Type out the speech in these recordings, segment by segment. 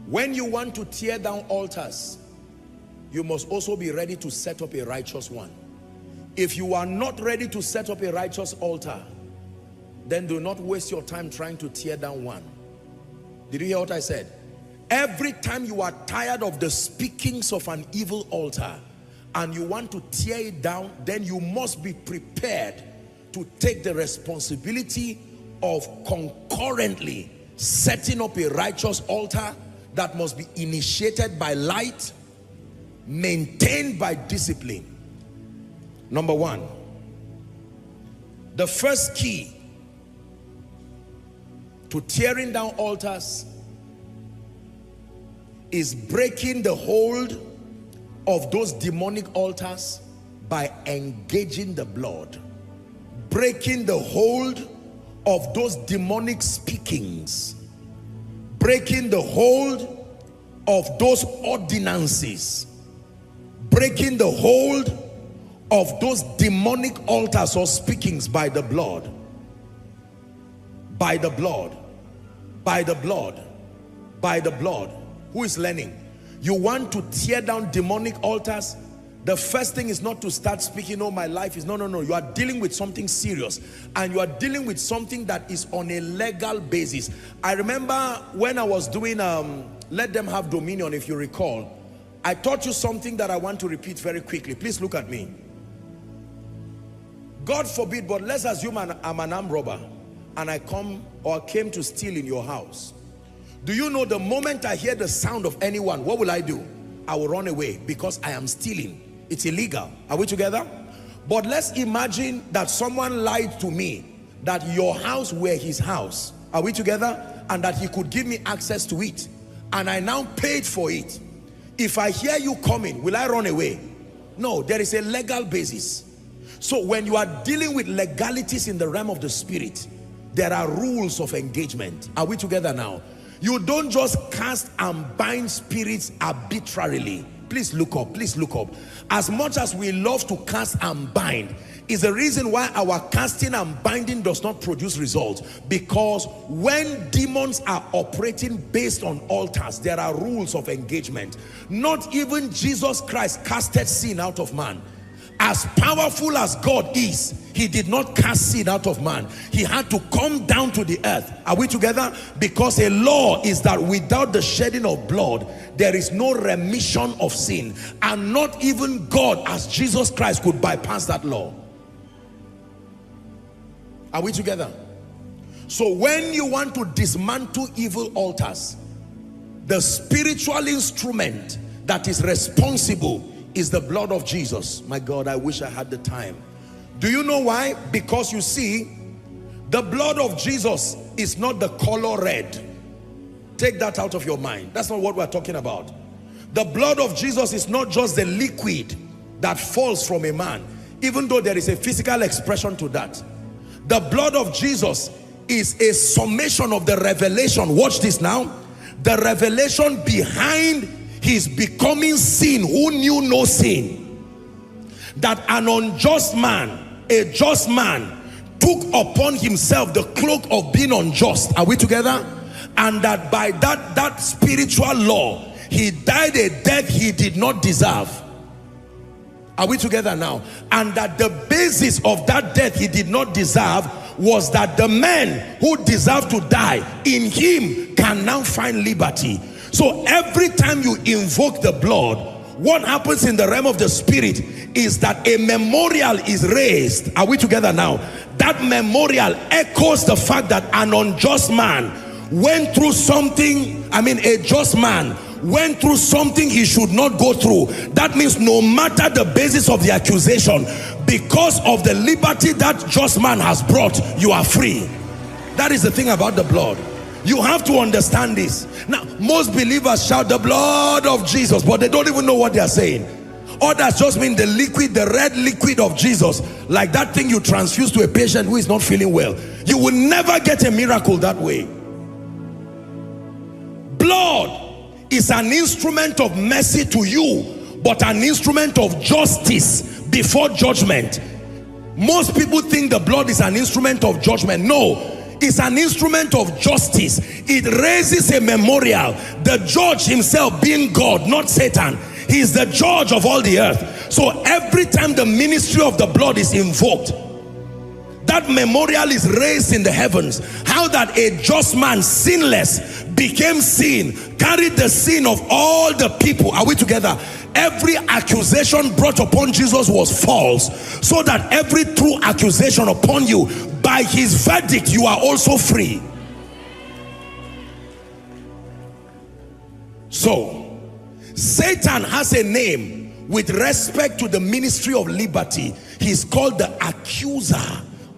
When you want to tear down altars, you must also be ready to set up a righteous one. If you are not ready to set up a righteous altar, then do not waste your time trying to tear down one. Did you hear what I said? Every time you are tired of the speakings of an evil altar and you want to tear it down, then you must be prepared to take the responsibility of concurrently setting up a righteous altar that must be initiated by light, maintained by discipline. Number one, the first key to tearing down altars is breaking the hold of those demonic altars by engaging the blood. Breaking the hold of those demonic speakings. Breaking the hold of those ordinances. Breaking the hold of those demonic altars or speakings by the blood. By the blood. By the blood. By the blood. Who is learning? You want to tear down demonic altars? The first thing is not to start speaking, oh, my life is, no. You are dealing with something serious, and you are dealing with something that is on a legal basis. I remember when I was doing Let Them Have Dominion, if you recall, I taught you something that I want to repeat very quickly. Please look at me. God forbid, but let's assume I'm an armed robber and I came to steal in your house. Do you know the moment I hear the sound of anyone, what will I do? I will run away because I am stealing. It's illegal. Are we together? But let's imagine that someone lied to me that your house were his house. Are we together? And that he could give me access to it. And I now paid for it. If I hear you coming, will I run away? No, there is a legal basis. So when you are dealing with legalities in the realm of the spirit, there are rules of engagement. Are we together now? You don't just cast and bind spirits arbitrarily. Please look up, please look up. As much as we love to cast and bind, is the reason why our casting and binding does not produce results. Because when demons are operating based on altars, there are rules of engagement. Not even Jesus Christ casted sin out of man. As powerful as God is, he did not cast sin out of man. He had to come down to the earth. Are we together? Because a law is that without the shedding of blood, there is no remission of sin. And not even God as Jesus Christ could bypass that law. Are we together? So when you want to dismantle evil altars, the spiritual instrument that is responsible is the blood of Jesus. My God, I wish I had the time. Do you know why? Because you see, the blood of Jesus is not the color red. Take that out of your mind. That's not what we're talking about. The blood of Jesus is not just the liquid that falls from a man, even though there is a physical expression to that. The blood of Jesus is a summation of the revelation. Watch this now. The revelation behind his becoming sin, who knew no sin. That an unjust man, a just man, took upon himself the cloak of being unjust. Are we together? And that by that spiritual law, he died a death he did not deserve. Are we together now? And that the basis of that death he did not deserve was that the man who deserved to die in him can now find liberty. So every time you invoke the blood, what happens in the realm of the spirit is that a memorial is raised. Are we together now? That memorial echoes the fact that an unjust man went through something, a just man went through something he should not go through. That means no matter the basis of the accusation, because of the liberty that just man has brought, you are free. That is the thing about the blood. You have to understand this. Now, most believers shout the blood of Jesus, but they don't even know what they are saying. Others just mean the liquid, the red liquid of Jesus, like that thing you transfuse to a patient who is not feeling well. You will never get a miracle that way. Blood is an instrument of mercy to you, but an instrument of justice before judgment. Most people think the blood is an instrument of judgment. No, is an instrument of justice. It raises a memorial. The judge himself being God, not Satan. He is the judge of all the earth. So every time the ministry of the blood is invoked, that memorial is raised in the heavens. How that a just man, sinless, became sin, carried the sin of all the people. Are we together? Every accusation brought upon Jesus was false, so that every true accusation upon you, by his verdict, you are also free. So, Satan has a name with respect to the ministry of liberty. He's called the accuser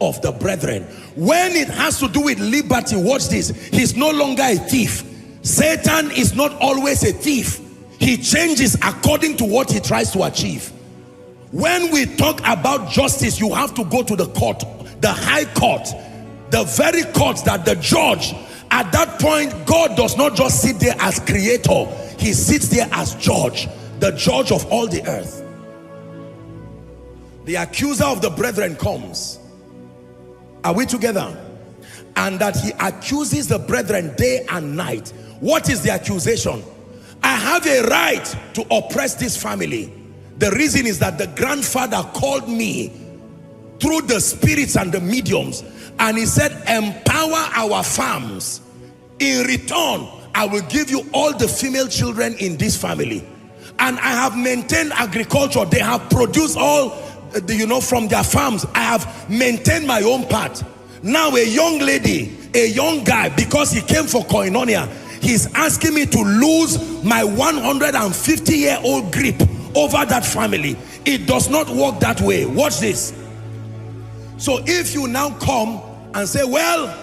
of the brethren. When it has to do with liberty, watch this, he's no longer a thief. Satan is not always a thief. He changes according to what he tries to achieve. When we talk about justice, you have to go to the court, the high court, the very court that the judge, at that point, God does not just sit there as creator, he sits there as judge, the judge of all the earth. The accuser of the brethren comes. Are we together? And that he accuses the brethren day and night. What is the accusation? I have a right to oppress this family. The reason is that the grandfather called me through the spirits and the mediums, and he said, empower our farms. In return, I will give you all the female children in this family. And I have maintained agriculture. They have produced all, you know, from their farms. I have maintained my own part. Now a young lady, a young guy, because he came for koinonia, he's asking me to lose my 150-year-old grip over that family. It does not work that way. Watch this. So if you now come and say, well,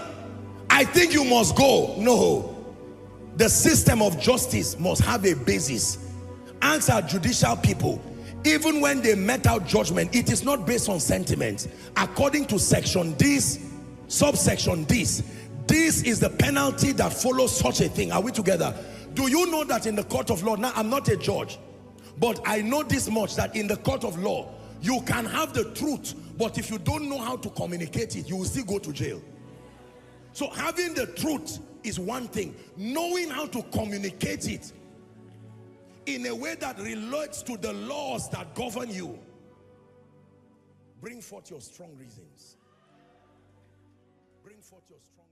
I think you must go. No. The system of justice must have a basis. Ask our judicial people. Even when they met out judgment, it is not based on sentiments. According to section this, subsection this is the penalty that follows such a thing. Are we together? Do you know that in the court of law, now I'm not a judge, but I know this much, that in the court of law, you can have the truth, but if you don't know how to communicate it, you will still go to jail. So having the truth is one thing. Knowing how to communicate it in a way that relates to the laws that govern you. Bring forth your strong reasons. Bring forth your strong